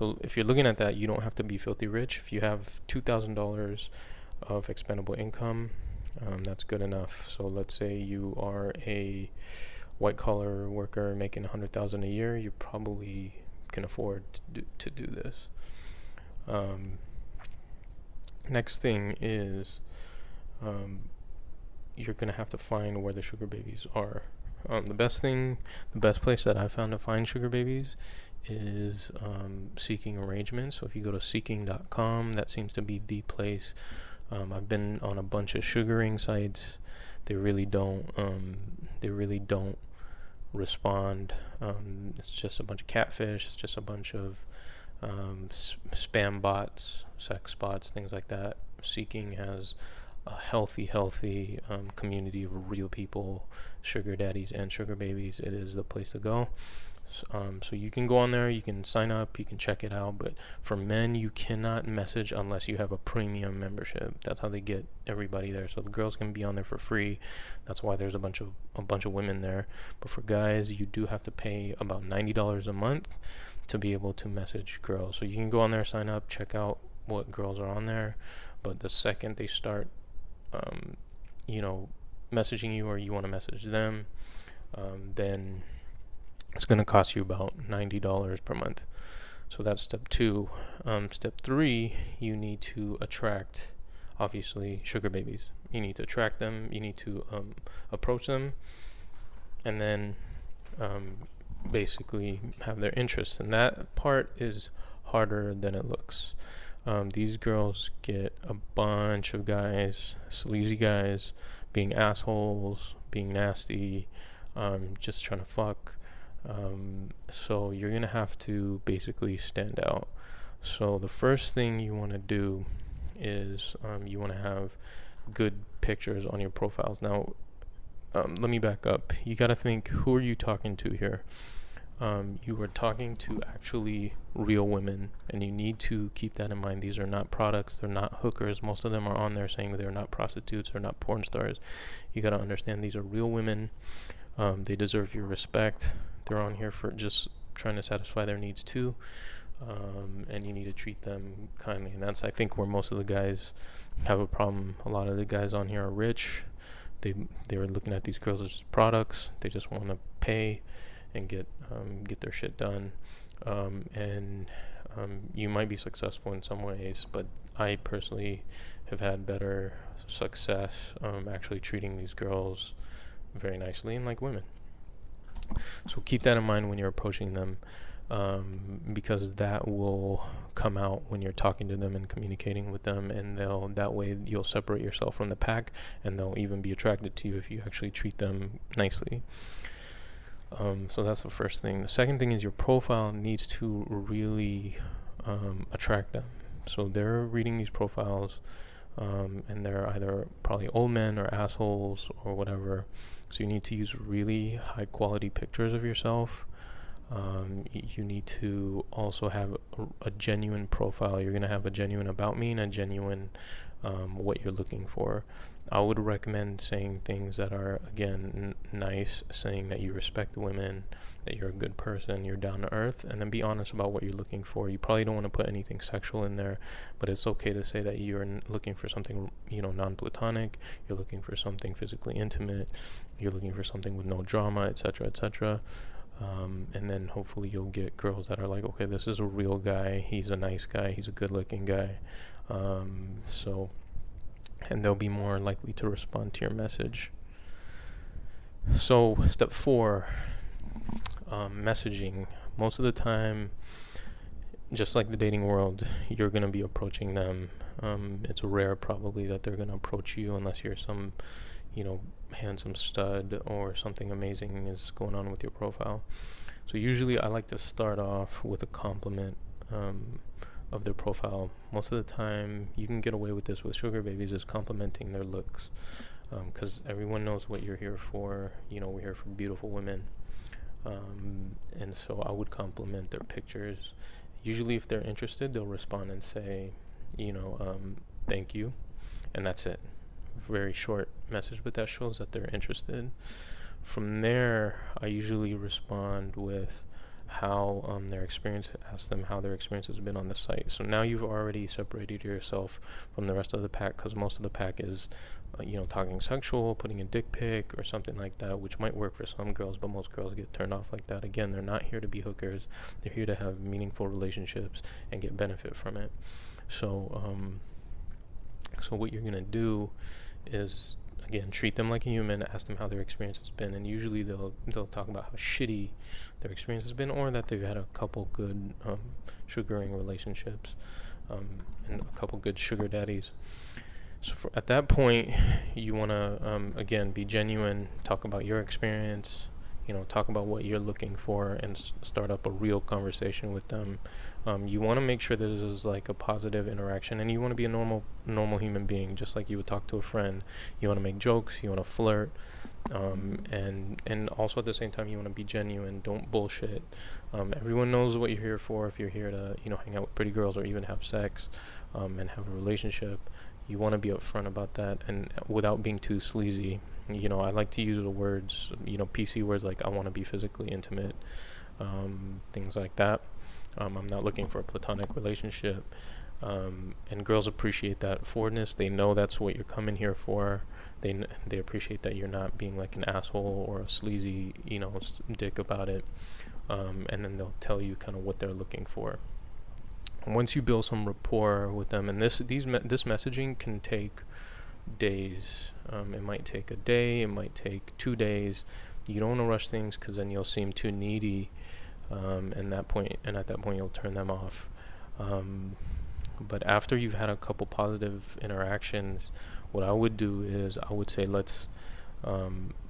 So if you're looking at that, you don't have to be filthy rich. If you have $2,000 of expendable income, that's good enough. So let's say you are a white collar worker making 100,000 a year, you probably can afford to do this. Um, Next thing is, you're gonna have to find where the sugar babies are. The best place that I found to find sugar babies is Seeking Arrangements. So if you go to seeking.com, that seems to be the place. I've been on a bunch of sugaring sites. They really don't. They really don't respond. It's just a bunch of catfish. It's just a bunch of spam bots, sex bots, things like that. Seeking has a healthy community of real people, sugar daddies and sugar babies. It is the place to go. So you can go on there, you can sign up, you can check it out. But for men, you cannot message unless you have a premium membership. That's how they get everybody there. So the girls can be on there for free. That's why there's a bunch of women there. But for guys, you do have to pay about $90 a month to be able to message girls. So you can go on there, sign up, check out what girls are on there. But the second they start, you know, messaging you, or you want to message them, then it's going to cost you about $90 per month. So that's step 2. Step 3, you need to attract, obviously, sugar babies. You need to attract them. You need to approach them, and then basically have their interest. And that part is harder than it looks. These girls get a bunch of guys, sleazy guys, being assholes, being nasty, just trying to fuck. So you're gonna have to basically stand out. So the first thing you want to do is you want to have good pictures on your profiles. Now, let me back up. You got to think, who are you talking to here? You are talking to actually real women, and you need to keep that in mind. These are not products. They're not hookers. Most of them are on there saying they're not prostitutes. They're not porn stars. You got to understand, these are real women. They deserve your respect. They're on here for just trying to satisfy their needs too. And you need to treat them kindly. And that's, I think, where most of the guys have a problem. A lot of the guys on here are rich. They were looking at these girls as products. They just want to pay and get their shit done. And you might be successful in some ways, but I personally have had better success actually treating these girls very nicely and like women. So keep that in mind when you're approaching them, because that will come out when you're talking to them and communicating with them, and that way you'll separate yourself from the pack, and they'll even be attracted to you if you actually treat them nicely. So that's the first thing. The second thing is your profile needs to really attract them. So they're reading these profiles, and they're either probably old men or assholes or whatever. So you need to use really high quality pictures of yourself. You need to also have a genuine profile. You're going to have a genuine about me and a genuine what you're looking for. I would recommend saying things that are, again, nice, saying that you respect women, that you're a good person, you're down to earth, and then be honest about what you're looking for. You probably don't want to put anything sexual in there, but it's okay to say that you're looking for something, non-platonic, you're looking for something physically intimate, you're looking for something with no drama, etc., etc. And then hopefully you'll get girls that are like, okay, this is a real guy, he's a nice guy, he's a good-looking guy. And they'll be more likely to respond to your message. So step 4, messaging. Most of the time, just like the dating world, you're going to be approaching them. It's rare probably that they're going to approach you unless you're some, handsome stud or something amazing is going on with your profile. So usually I like to start off with a compliment of their profile. Most of the time you can get away with this with sugar babies, is complimenting their looks, because everyone knows what you're here for. We're here for beautiful women, and so I would compliment their pictures. Usually if they're interested, they'll respond and say, thank you, and that's it. Very short message, but that shows that they're interested. From there, I usually respond with, how their experience, ask them how their experience has been on the site. So now you've already separated yourself from the rest of the pack, because most of the pack is talking sexual, putting a dick pic or something like that, which might work for some girls, but most girls get turned off like that. Again, they're not here to be hookers. They're here to have meaningful relationships and get benefit from it. So so what you're gonna do is, again, treat them like a human, ask them how their experience has been, and usually they'll talk about how shitty their experience has been, or that they've had a couple good sugaring relationships, and a couple good sugar daddies. So at that point, you want to again be genuine, talk about your experience, talk about what you're looking for, and start up a real conversation with them. You want to make sure this is like a positive interaction, and you want to be a normal human being, just like you would talk to a friend. You want to make jokes, you want to flirt, and also at the same time you want to be genuine. Don't bullshit. Everyone knows what you're here for. If you're here to hang out with pretty girls or even have sex, and have a relationship, you want to be upfront about that, and without being too sleazy. I like to use the words, PC words, like I want to be physically intimate, things like that. I'm not looking for a platonic relationship, and girls appreciate that forwardness. They know that's what you're coming here for. They appreciate that you're not being like an asshole or a sleazy, dick about it, and then they'll tell you kind of what they're looking for. Once you build some rapport with them, and this messaging can take days. It might take a day, it might take 2 days. You don't want to rush things, because then you'll seem too needy, and at that point you'll turn them off. But after you've had a couple positive interactions, what I would do is I would say, let's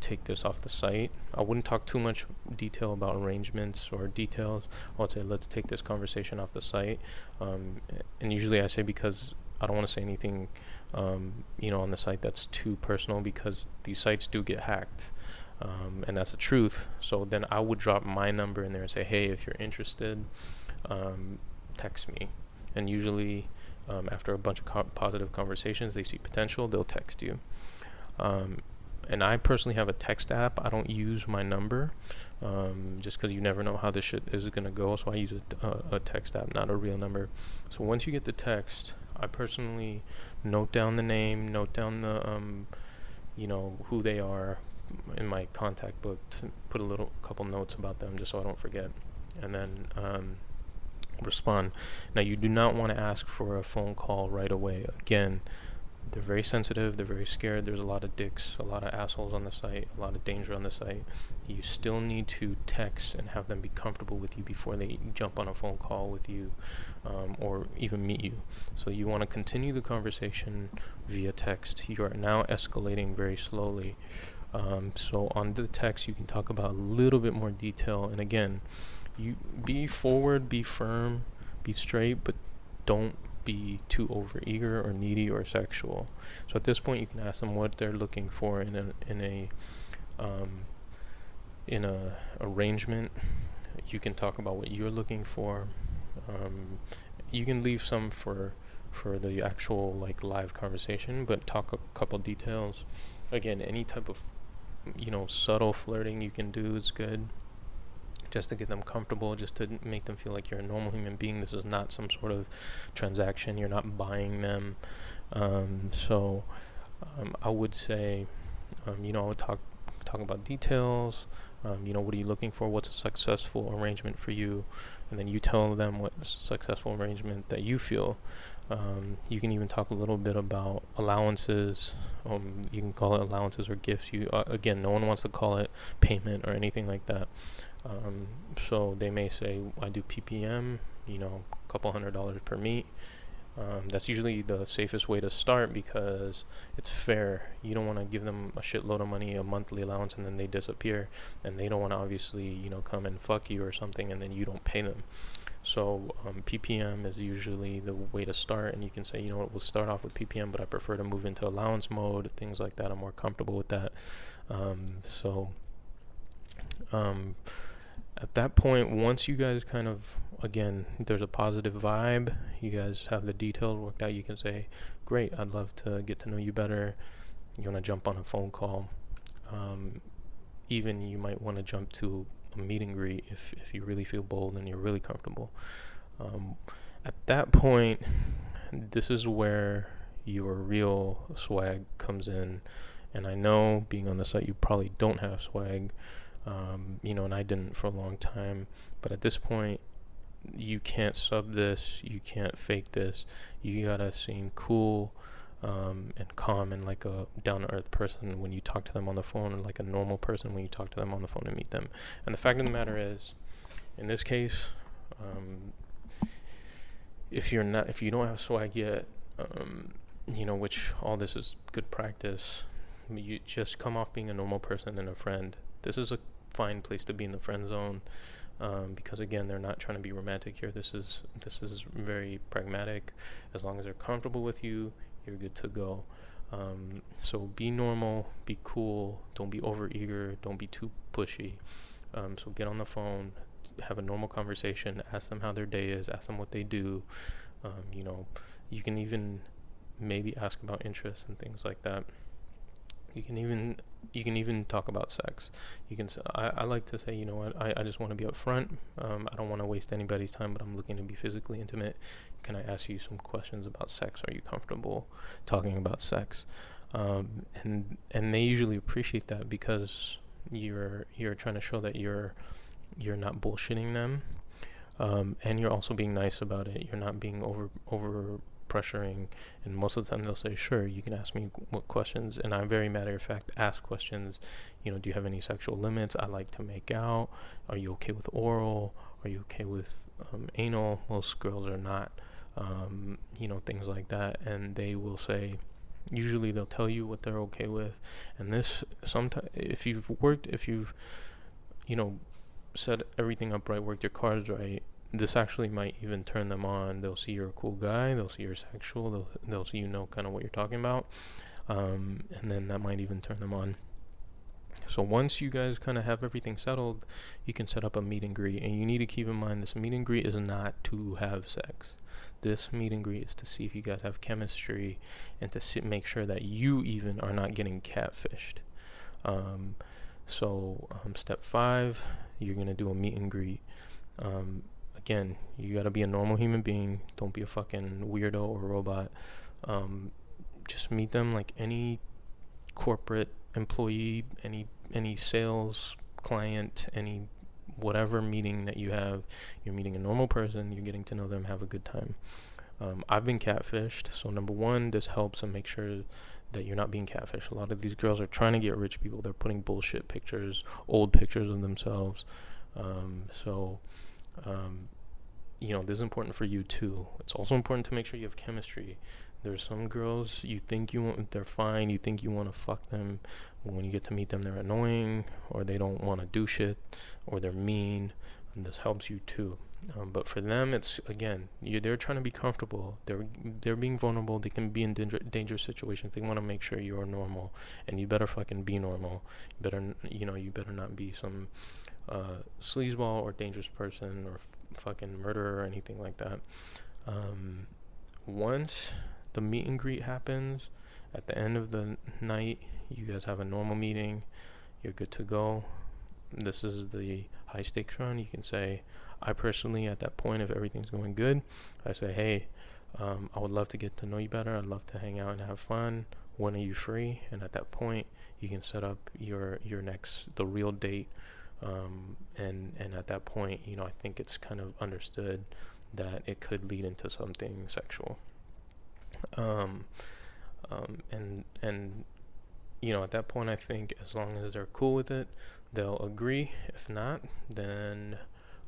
take this off the site. I wouldn't talk too much detail about arrangements or details. I would say, let's take this conversation off the site. And usually I say, because I don't want to say anything on the site that's too personal, because these sites do get hacked, and that's the truth. So then I would drop my number in there and say, hey, if you're interested, text me. And usually after a bunch of positive conversations, they see potential, they'll text you. And I personally have a text app. I don't use my number, just because you never know how this shit is going to go. So I use a text app, not a real number. So once you get the text, I personally note down the name, note down the, who they are in my contact book, to put a couple notes about them, just so I don't forget. And then respond. Now, you do not want to ask for a phone call right away. Again, they're very sensitive, they're very scared. There's a lot of dicks, a lot of assholes on the site, a lot of danger on the site. You still need to text and have them be comfortable with you before they jump on a phone call with you, or even meet you. So you want to continue the conversation via text. You are now escalating very slowly. So on the text, you can talk about a little bit more detail. And again, you be forward, be firm, be straight, but don't be too overeager or needy or sexual. So at this point, you can ask them what they're looking for in a arrangement. You can talk about what you're looking for. You can leave some for the actual like live conversation, but talk a couple details. Again, any type of subtle flirting you can do is good, just to get them comfortable, just to make them feel like you're a normal human being. This is not some sort of transaction. You're not buying them. So I would say, I would talk about details. What are you looking for? What's a successful arrangement for you? And then you tell them what successful arrangement that you feel. You can even talk a little bit about allowances. You can call it allowances or gifts. Again, no one wants to call it payment or anything like that. So they may say, I do PPM, a couple $100 per meet. That's usually the safest way to start, because it's fair. You don't want to give them a shitload of money, a monthly allowance, and then they disappear, and they don't want to obviously come and fuck you or something and then you don't pay them. So PPM is usually the way to start, and you can say, we'll start off with PPM, but I prefer to move into allowance mode, things like that. I'm more comfortable with that. At that point, once you guys kind of, again, there's a positive vibe, you guys have the details worked out, you can say, great, I'd love to get to know you better. You want to jump on a phone call. Even you might want to jump to a meet and greet if you really feel bold and you're really comfortable. At that point, this is where your real swag comes in. And I know, being on the site, you probably don't have swag, and I didn't for a long time. But at this point, you can't sub this, you can't fake this. You gotta seem cool, and calm, and like a down-to-earth person when you talk to them on the phone, or like a normal person when you talk to them on the phone and meet them. And the fact of the matter is, in this case, if you don't have swag yet, which all this is good practice, you just come off being a normal person and a friend. This is a fine place to be in the friend zone, because again, they're not trying to be romantic here. This is very pragmatic. As long as they're comfortable with you, you're good to go. So be normal, be cool, don't be over eager, don't be too pushy. So get on the phone, have a normal conversation, ask them how their day is, ask them what they do. You can even maybe ask about interests and things like that. You can even talk about sex. You can say, I like to say, you know what, I just want to be upfront. I don't want to waste anybody's time, but I'm looking to be physically intimate. Can I ask you some questions about sex? Are you comfortable talking about sex? And they usually appreciate that, because you're trying to show that you're not bullshitting them, and you're also being nice about it. You're not being over pressuring, and most of the time they'll say, sure, you can ask me what questions, and I'm very matter of fact, ask questions. Do you have any sexual limits? I like to make out. Are you okay with oral? Are you okay with anal? Most girls are not, things like that, and they will say, usually they'll tell you what they're okay with. And this, sometimes, if you've set everything up right, worked your cards right, this actually might even turn them on. They'll see you're a cool guy, they'll see you're sexual, they'll see kind of what you're talking about, and then that might even turn them on. So once you guys kind of have everything settled, you can set up a meet and greet. And you need to keep in mind, this meet and greet is not to have sex. This meet and greet is to see if you guys have chemistry, and to make sure that you even are not getting catfished. Step 5, you're going to do a meet and greet. Again, you got to be a normal human being. Don't be a fucking weirdo or robot. Just meet them like any corporate employee, any sales client, any whatever meeting that you have. You're meeting a normal person, you're getting to know them, have a good time. I've been catfished, so number 1, this helps and make sure that you're not being catfished. A lot of these girls are trying to get rich people. They're putting bullshit pictures, old pictures of themselves. This is important for you too. It's also important to make sure you have chemistry. There's some girls they're fine, you think you want to fuck them. When you get to meet them, they're annoying, or they don't want to do shit, or they're mean, and this helps you too. But for them, it's, again, they're trying to be comfortable. They're being vulnerable. They can be in dangerous situations. They want to make sure you're normal, and you better fucking be normal. You better not be some sleazeball or dangerous person or fucking murderer or anything like that. Once the meet and greet happens, at the end of the night, you guys have a normal meeting. You're good to go. This is the high stakes run. You can say, I personally, at that point, if everything's going good, I say, hey, I would love to get to know you better. I'd love to hang out and have fun. When are you free? And at that point, you can set up the real date. And at that point, I think it's kind of understood that it could lead into something sexual. At that point, I think as long as they're cool with it, they'll agree. If not, then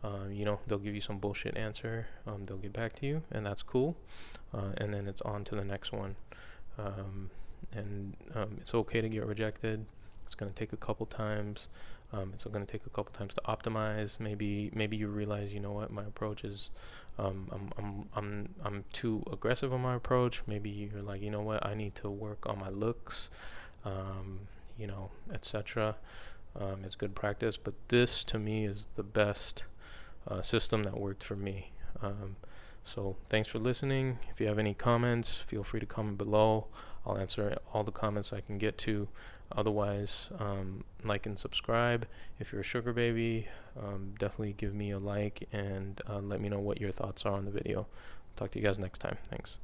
they'll give you some bullshit answer. They'll get back to you, and that's cool. And then it's on to the next one. It's okay to get rejected. It's going to take a couple times. It's going to take a couple times to optimize. Maybe you realize, my approach is, I'm too aggressive on my approach. Maybe you're like, I need to work on my looks, etc. It's good practice, but this to me is the best system that worked for me. So thanks for listening. If you have any comments, feel free to comment below. I'll answer all the comments I can get to. Otherwise, like and subscribe. If you're a sugar baby, definitely give me a like and let me know what your thoughts are on the video. Talk to you guys next time. Thanks.